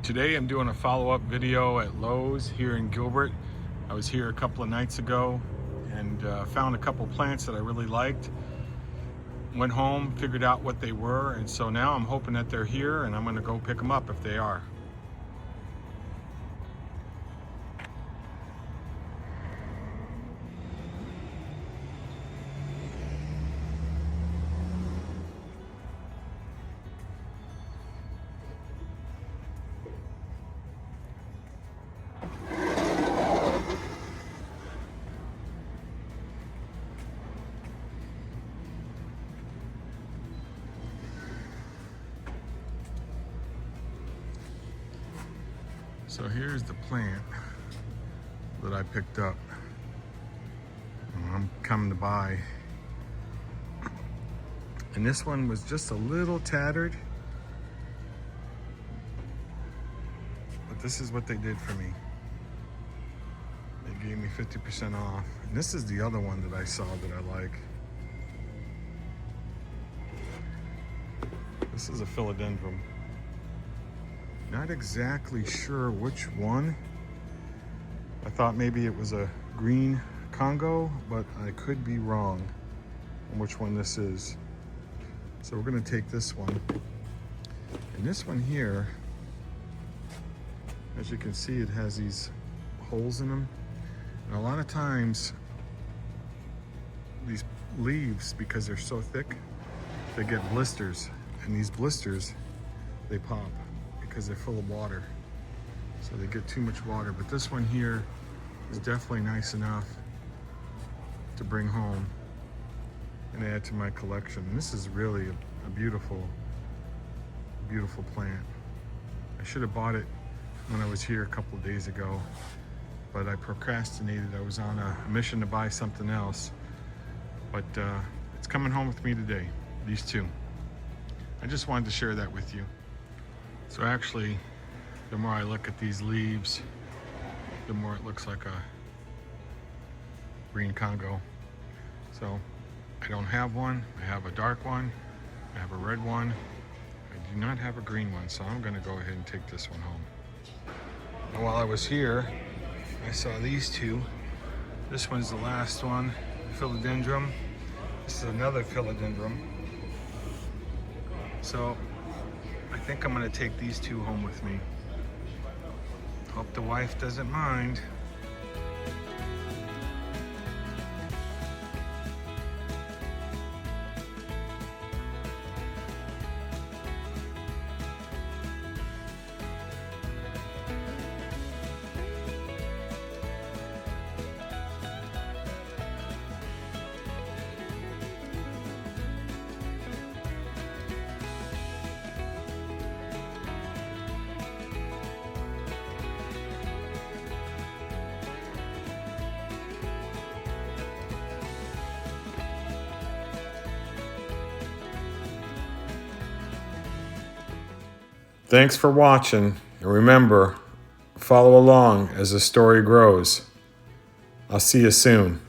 Today I'm doing a follow-up video at Lowe's here in Gilbert. I was here a couple of nights ago and found a couple plants that I really liked. Went home, figured out what they were, and so now I'm hoping that they're here and I'm going to go pick them up if they are. So here's the plant that I picked up. I'm coming to buy. And this one was just a little tattered. But this is what they did for me. They gave me 50% off. And this is the other one that I saw that I like. This is a philodendron. Not exactly sure which one. I thought maybe it was a green Congo, but I could be wrong on which one this is. So we're gonna take this one. And this one here, as you can see, it has these holes in them. And a lot of times, these leaves, because they're so thick, they get blisters. And these blisters, they pop because they're full of water. So they get too much water. But this one here is definitely nice enough to bring home and add to my collection. And this is really a beautiful, beautiful plant. I should have bought it when I was here a couple of days ago, but I procrastinated. I was on a mission to buy something else. But it's coming home with me today, these two. I just wanted to share that with you. So actually, the more I look at these leaves, the more it looks like a green Congo. So I don't have one. I have a dark one. I have a red one. I do not have a green one, so I'm gonna go ahead and take this one home. And while I was here, I saw these two. This one's the last one, philodendron. This is another philodendron. So I think I'm gonna take these two home with me. Hope the wife doesn't mind. Thanks for watching, and remember, follow along as the story grows. I'll see you soon.